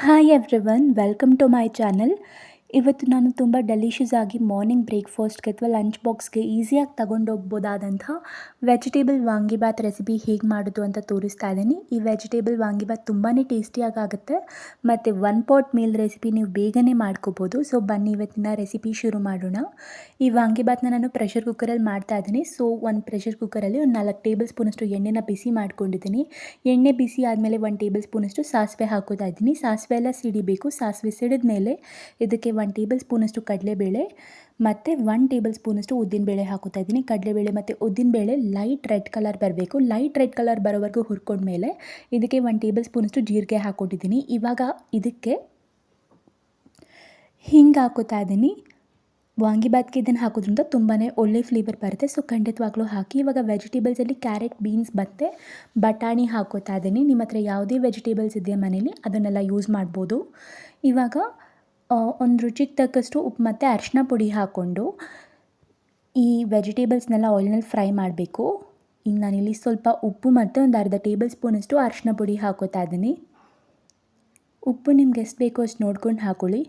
Hi everyone, welcome to my channel. ಇವತ್ತು ನಾನು ತುಂಬ ಡೆಲಿಷಿಯಸ್ ಆಗಿ ಮಾರ್ನಿಂಗ್ ಬ್ರೇಕ್ಫಾಸ್ಟ್ಗೆ ಅಥವಾ ಲಂಚ್ ಬಾಕ್ಸ್ಗೆ ಈಸಿಯಾಗಿ ತಗೊಂಡೋಗ್ಬೋದಾದಂಥ ವೆಜಿಟೇಬಲ್ ವಾಂಗಿಬಾತ್ ರೆಸಿಪಿ ಹೇಗೆ ಮಾಡೋದು ಅಂತ ತೋರಿಸ್ತಾ ಇದ್ದೀನಿ. ಈ ವೆಜಿಟೇಬಲ್ ವಾಂಗಿಬಾತ್ ತುಂಬಾ ಟೇಸ್ಟಿಯಾಗಿ ಆಗುತ್ತೆ ಮತ್ತು ಒನ್ ಪಾಟ್ ಮೀಲ್ ರೆಸಿಪಿ ನೀವು ಬೇಗನೆ ಮಾಡ್ಕೋಬೋದು. ಸೊ ಬನ್ನಿ ಇವತ್ತಿನ ರೆಸಿಪಿ ಶುರು ಮಾಡೋಣ. ಈ ವಾಂಗಿಬಾತ್ನ ನಾನು ಪ್ರೆಷರ್ ಕುಕ್ಕರಲ್ಲಿ ಮಾಡ್ತಾ ಇದ್ದೀನಿ. ಸೊ ಒಂದು ಪ್ರೆಷರ್ ಕುಕ್ಕರಲ್ಲಿ ಒಂದು 4 ಟೇಬಲ್ ಸ್ಪೂನಷ್ಟು ಎಣ್ಣೆನ ಬಿಸಿ ಮಾಡ್ಕೊಂಡಿದ್ದೀನಿ. ಎಣ್ಣೆ ಬಿಸಿ ಆದಮೇಲೆ 1 ಟೇಬಲ್ ಸ್ಪೂನಷ್ಟು ಸಾಸಿವೆ ಹಾಕೋತಾ ಇದ್ದೀನಿ. ಸಾಸಿವೆ ಎಲ್ಲ ಸಿಡಿಬೇಕು. ಸಾಸಿವೆ ಸಿಡಿದ ಮೇಲೆ ಇದಕ್ಕೆ 1 ಟೇಬಲ್ ಸ್ಪೂನಷ್ಟು ಕಡಲೆಬೇಳೆ ಮತ್ತು 1 ಟೇಬಲ್ ಸ್ಪೂನಷ್ಟು ಉದ್ದಿನಬೇಳೆ ಹಾಕೋತಾ ಇದ್ದೀನಿ. ಕಡಲೆಬೇಳೆ ಮತ್ತು ಉದ್ದಿನಬೇಳೆ ಲೈಟ್ ರೆಡ್ ಕಲರ್ ಬರಬೇಕು. ಲೈಟ್ ರೆಡ್ ಕಲರ್ ಬರೋವರೆಗೂ ಹುರ್ಕೊಂಡ್ಮೇಲೆ ಇದಕ್ಕೆ 1 ಟೇಬಲ್ ಸ್ಪೂನಷ್ಟು ಜೀರಿಗೆ ಹಾಕ್ಕೊಟ್ಟಿದ್ದೀನಿ. ಇವಾಗ ಇದಕ್ಕೆ ಹಿಂಗೆ ಹಾಕೋತಾ ಇದ್ದೀನಿ. ವಾಂಗಿಬಾತ್ಗೆ ಇದನ್ನು ಹಾಕೋದ್ರಿಂದ ತುಂಬಾ ಒಳ್ಳೆ ಫ್ಲೇವರ್ ಬರುತ್ತೆ. ಸೊ ಖಂಡಿತವಾಗ್ಲೂ ಹಾಕಿ. ಇವಾಗ ವೆಜಿಟೇಬಲ್ಸಲ್ಲಿ ಕ್ಯಾರೆಟ್, ಬೀನ್ಸ್ ಮತ್ತು ಬಟಾಣಿ ಹಾಕೋತಾ ಇದ್ದೀನಿ. ನಿಮ್ಮ ಹತ್ರ ಯಾವುದೇ ವೆಜಿಟೇಬಲ್ಸ್ ಇದೆಯಾ ಮನೇಲಿ ಅದನ್ನೆಲ್ಲ ಯೂಸ್ ಮಾಡ್ಬೋದು. ಇವಾಗ ಒಂದು ರುಚಿಗೆ ತಕ್ಕಷ್ಟು ಉಪ್ಪು ಮತ್ತು ಅರಿಶಿನ ಪುಡಿ ಹಾಕ್ಕೊಂಡು ಈ ವೆಜಿಟೇಬಲ್ಸ್ನೆಲ್ಲ ಆಯಿಲ್ನಲ್ಲಿ ಫ್ರೈ ಮಾಡಬೇಕು. ಈಗ ನಾನಿಲ್ಲಿ ಸ್ವಲ್ಪ ಉಪ್ಪು ಮತ್ತು ಒಂದು ಅರ್ಧ ಟೇಬಲ್ ಸ್ಪೂನಷ್ಟು ಅರಿಶಿನ ಪುಡಿ ಹಾಕೋತಾ ಇದ್ದೀನಿ. ಉಪ್ಪು ನಿಮ್ಗೆ ಎಷ್ಟು ಬೇಕೋ ಅಷ್ಟು ನೋಡ್ಕೊಂಡು ಹಾಕ್ಕೊಳ್ಳಿ.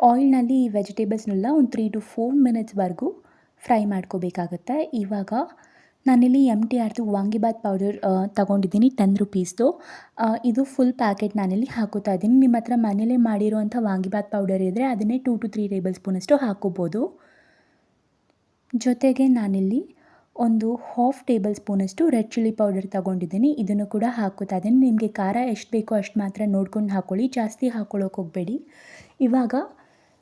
ಆಯಿಲ್ನಲ್ಲಿ ಈ ವೆಜಿಟೇಬಲ್ಸ್ನೆಲ್ಲ ಒಂದು 3 to 4 ಮಿನಿಟ್ಸ್ವರೆಗೂ ಫ್ರೈ ಮಾಡ್ಕೋಬೇಕಾಗತ್ತೆ. ಇವಾಗ ನಾನಿಲ್ಲಿ MTRದು ವಾಂಗಿಬಾತ್ ಪೌಡರ್ ತೊಗೊಂಡಿದ್ದೀನಿ 10 ರುಪೀಸ್ದು. ಇದು ಫುಲ್ ಪ್ಯಾಕೆಟ್ ನಾನಿಲ್ಲಿ ಹಾಕೋತಾ ಇದ್ದೀನಿ. ನಿಮ್ಮ ಹತ್ರ ಮನೇಲೇ ಮಾಡಿರೋವಂಥ ವಾಂಗಿಬಾತ್ ಪೌಡರ್ ಇದ್ದರೆ ಅದನ್ನೇ 2 to 3 ಟೇಬಲ್ ಸ್ಪೂನಷ್ಟು ಹಾಕ್ಕೋಬೋದು. ಜೊತೆಗೆ ನಾನಿಲ್ಲಿ ಒಂದು 1/2 ಟೇಬಲ್ ಸ್ಪೂನಷ್ಟು ರೆಡ್ ಚಿಲ್ಲಿ ಪೌಡರ್ ತೊಗೊಂಡಿದ್ದೀನಿ. ಇದನ್ನು ಕೂಡ ಹಾಕ್ಕೋತಾ ಇದ್ದೀನಿ. ನಿಮಗೆ ಖಾರ ಎಷ್ಟು ಬೇಕೋ ಅಷ್ಟು ಮಾತ್ರ ನೋಡ್ಕೊಂಡು ಹಾಕ್ಕೊಳ್ಳಿ, ಜಾಸ್ತಿ ಹಾಕ್ಕೊಳ್ಳೋಕೆ ಹೋಗಬೇಡಿ. ಇವಾಗ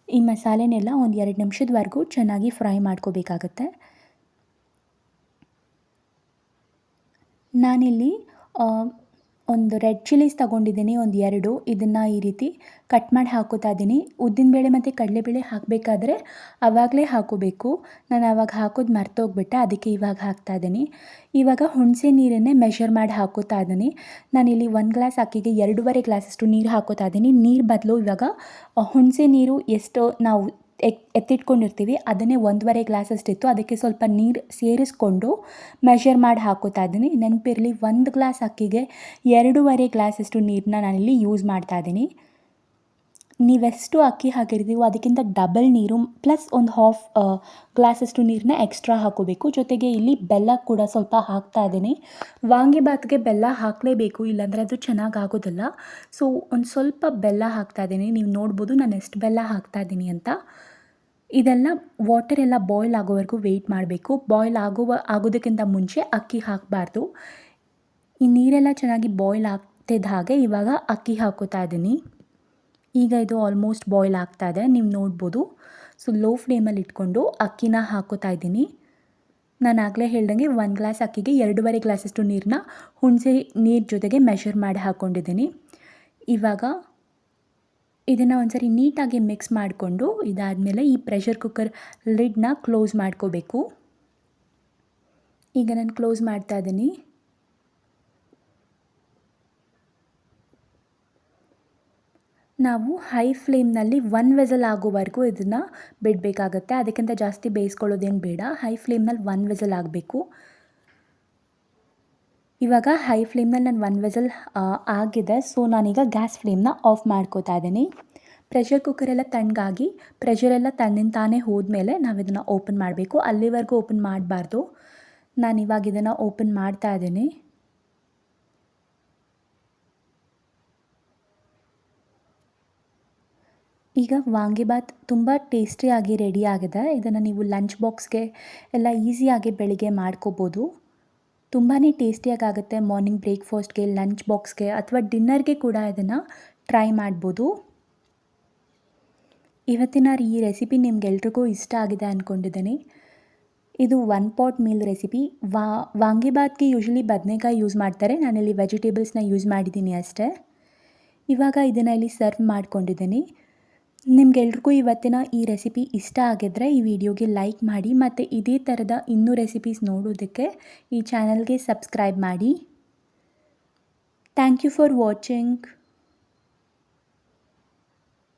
ಈ ಮಸಾಲೆನೆಲ್ಲ ಒಂದು 2 ನಿಮಿಷದವರೆಗೂ ಚೆನ್ನಾಗಿ ಫ್ರೈ ಮಾಡ್ಕೋಬೇಕಾಗತ್ತೆ. ನಾನಿಲ್ಲಿ ಒಂದು ರೆಡ್ ಚಿಲ್ಲೀಸ್ ತೊಗೊಂಡಿದ್ದೀನಿ, ಒಂದು 2. ಇದನ್ನು ಈ ರೀತಿ ಕಟ್ ಮಾಡಿ ಹಾಕೋತಾ ಇದ್ದೀನಿ. ಉದ್ದಿನಬೇಳೆ ಮತ್ತು ಕಡಲೆಬೇಳೆ ಹಾಕಬೇಕಾದ್ರೆ ಆವಾಗಲೇ ಹಾಕೋಬೇಕು. ನಾನು ಆವಾಗ ಹಾಕೋದು ಮರ್ತೋಗ್ಬಿಟ್ಟೆ, ಅದಕ್ಕೆ ಇವಾಗ ಹಾಕ್ತಾ ಇದ್ದೀನಿ. ಇವಾಗ ಹುಣಸೆ ನೀರನ್ನೇ ಮೆಷರ್ ಮಾಡಿ ಹಾಕೋತಾ ಇದ್ದೀನಿ. ನಾನಿಲ್ಲಿ 1 ಗ್ಲಾಸ್ ಅಕ್ಕಿಗೆ 2.5 ಗ್ಲಾಸಷ್ಟು ನೀರು ಹಾಕೋತಾ ಇದ್ದೀನಿ. ನೀರು ಬದಲು ಇವಾಗ ಹುಣಸೆ ನೀರು ಎಷ್ಟು ನಾವು ಎತ್ತಿಟ್ಕೊಂಡಿರ್ತೀವಿ ಅದನ್ನೇ 1.5 ಗ್ಲಾಸಷ್ಟಿತ್ತು. ಅದಕ್ಕೆ ಸ್ವಲ್ಪ ನೀರು ಸೇರಿಸ್ಕೊಂಡು ಮೆಷರ್ ಮಾಡಿ ಹಾಕೋತಾ ಇದ್ದೀನಿ. ನೆನಪಿರಲಿ, 1 ಗ್ಲಾಸ್ ಅಕ್ಕಿಗೆ 2.5 ಗ್ಲಾಸಷ್ಟು ನೀರನ್ನ ನಾನಿಲ್ಲಿ ಯೂಸ್ ಮಾಡ್ತಾ ಇದ್ದೀನಿ. ನೀವೆಷ್ಟು ಅಕ್ಕಿ ಹಾಕಿರ್ತೀವೋ ಅದಕ್ಕಿಂತ ಡಬಲ್ ನೀರು ಪ್ಲಸ್ ಒಂದು 1/2 ಗ್ಲಾಸಷ್ಟು ನೀರನ್ನ ಎಕ್ಸ್ಟ್ರಾ ಹಾಕೋಬೇಕು. ಜೊತೆಗೆ ಇಲ್ಲಿ ಬೆಲ್ಲ ಕೂಡ ಸ್ವಲ್ಪ ಹಾಕ್ತಾ ಇದ್ದೀನಿ. ವಾಂಗಿಬಾತ್ಗೆ ಬೆಲ್ಲ ಹಾಕಲೇಬೇಕು, ಇಲ್ಲಾಂದರೆ ಅದು ಚೆನ್ನಾಗಿ ಆಗೋದಿಲ್ಲ. ಸೊ ಒಂದು ಸ್ವಲ್ಪ ಬೆಲ್ಲ ಹಾಕ್ತಾ ಇದ್ದೀನಿ. ನೀವು ನೋಡ್ಬೋದು ನಾನು ಎಷ್ಟು ಬೆಲ್ಲ ಹಾಕ್ತಾ ಇದ್ದೀನಿ ಅಂತ. ಇದೆಲ್ಲ ವಾಟರ್ ಎಲ್ಲ ಬಾಯ್ಲ್ ಆಗೋವರೆಗೂ ವೆಯ್ಟ್ ಮಾಡಬೇಕು. ಬಾಯ್ಲ್ ಆಗೋದಕ್ಕಿಂತ ಮುಂಚೆ ಅಕ್ಕಿ ಹಾಕಬಾರ್ದು. ಈ ನೀರೆಲ್ಲ ಚೆನ್ನಾಗಿ ಬಾಯ್ಲ್ ಆಗ್ತಿದ್ದ ಹಾಗೆ ಇವಾಗ ಅಕ್ಕಿ ಹಾಕೋತಾ ಇದ್ದೀನಿ. ಈಗ ಇದು ಆಲ್ಮೋಸ್ಟ್ ಬಾಯ್ಲ್ ಆಗ್ತಾ ಇದೆ, ನೀವು ನೋಡ್ಬೋದು. ಸೊ ಲೋ ಫ್ಲೇಮಲ್ಲಿ ಇಟ್ಕೊಂಡು ಅಕ್ಕಿನ ಹಾಕೋತಾ ಇದ್ದೀನಿ. ನಾನು ಆಗಲೇ ಹೇಳ್ದಂಗೆ 1 ಗ್ಲಾಸ್ ಅಕ್ಕಿಗೆ 2.5 ಗ್ಲಾಸಷ್ಟು ನೀರನ್ನ ಹುಣಸೆ ನೀರು ಜೊತೆಗೆ ಮೆಷರ್ ಮಾಡಿ ಹಾಕ್ಕೊಂಡಿದ್ದೀನಿ. ಇವಾಗ ಇದನ್ನು ಒಂದ್ಸರಿ ನೀಟಾಗಿ ಮಿಕ್ಸ್ ಮಾಡಿಕೊಂಡು ಇದಾದಮೇಲೆ ಈ ಪ್ರೆಷರ್ ಕುಕ್ಕರ್ ಲಿಡ್ನ ಕ್ಲೋಸ್ ಮಾಡ್ಕೋಬೇಕು. ಈಗ ನಾನು ಕ್ಲೋಸ್ ಮಾಡ್ತಾ ಇದ್ದೀನಿ. ನಾವು ಹೈ ಫ್ಲೇಮ್ನಲ್ಲಿ 1 ವಿಸಲ್ ಆಗೋವರೆಗೂ ಇದನ್ನು ಬಿಡಬೇಕಾಗತ್ತೆ. ಅದಕ್ಕಿಂತ ಜಾಸ್ತಿ ಬೇಯಿಸ್ಕೊಳ್ಳೋದೇನು ಬೇಡ. ಹೈ ಫ್ಲೇಮ್ನಲ್ಲಿ 1 ವಿಸಲ್ ಆಗಬೇಕು. ಇವಾಗ ಹೈ ಫ್ಲೇಮ್ನಲ್ಲಿ ನಾನು 1 ವಿಸಲ್ ಆಗಿದೆ. ಸೊ ನಾನೀಗ ಗ್ಯಾಸ್ ಫ್ಲೇಮ್ನ ಆಫ್ ಮಾಡ್ಕೋತಾ ಇದ್ದೀನಿ. ಪ್ರೆಷರ್ ಕುಕ್ಕರೆಲ್ಲ ತಣ್ಣಗಾಗಿ ಪ್ರೆಷರೆಲ್ಲ ತನ್ನಿಂದ ತಾನೇ ಹೋದ್ಮೇಲೆ ನಾವು ಇದನ್ನು ಓಪನ್ ಮಾಡಬೇಕು. ಅಲ್ಲಿವರೆಗೂ ಓಪನ್ ಮಾಡಬಾರ್ದು. ನಾನಿವಾಗ ಇದನ್ನು ಓಪನ್ ಮಾಡ್ತಾ ಇದ್ದೀನಿ. ಈಗ ವಾಂಗಿಬಾತ್ ತುಂಬ ಟೇಸ್ಟಿಯಾಗಿ ರೆಡಿಯಾಗಿದೆ. ಇದನ್ನು ನೀವು ಲಂಚ್ ಬಾಕ್ಸ್ಗೆ ಎಲ್ಲ ಈಸಿಯಾಗಿ ಬೆಳಿಗ್ಗೆ ಮಾಡ್ಕೋಬೋದು. ತುಂಬಾ ಟೇಸ್ಟಿಯಾಗುತ್ತೆ. ಮಾರ್ನಿಂಗ್ ಬ್ರೇಕ್ಫಾಸ್ಟ್ಗೆ, ಲಂಚ್ ಬಾಕ್ಸ್ಗೆ ಅಥವಾ ಡಿನ್ನರ್ಗೆ ಕೂಡ ಇದನ್ನು ಟ್ರೈ ಮಾಡ್ಬೋದು. ಇವತ್ತಿನ ಈ ರೆಸಿಪಿ ನಿಮಗೆಲ್ರಿಗೂ ಇಷ್ಟ ಆಗಿದೆ ಅಂದ್ಕೊಂಡಿದ್ದೀನಿ. ಇದು 1 ಪಾಟ್ ಮೀಲ್ ರೆಸಿಪಿ. ವಾಂಗಿಬಾತ್ಗೆ ಯೂಶ್ವಲಿ ಬದನೆಕಾಯಿ ಯೂಸ್ ಮಾಡ್ತಾರೆ. ನಾನಿಲ್ಲಿ ವೆಜಿಟೇಬಲ್ಸ್ನ ಯೂಸ್ ಮಾಡಿದ್ದೀನಿ ಅಷ್ಟೇ. ಇವಾಗ ಇದನ್ನು ಇಲ್ಲಿ ಸರ್ವ್ ಮಾಡ್ಕೊಂಡಿದ್ದೀನಿ. ನಿಮಗೆಲ್ರಿಗೂ ಇವತ್ತಿನ ಈ ರೆಸಿಪಿ ಇಷ್ಟ ಆಗಿದ್ದರೆ ಈ ವಿಡಿಯೋಗೆ ಲೈಕ್ ಮಾಡಿ ಮತ್ತು ಇದೇ ಥರದ ಇನ್ನೂ ರೆಸಿಪೀಸ್ ನೋಡೋದಕ್ಕೆ ಈ ಚಾನಲ್ಗೆ ಸಬ್ಸ್ಕ್ರೈಬ್ ಮಾಡಿ. Thank you for watching.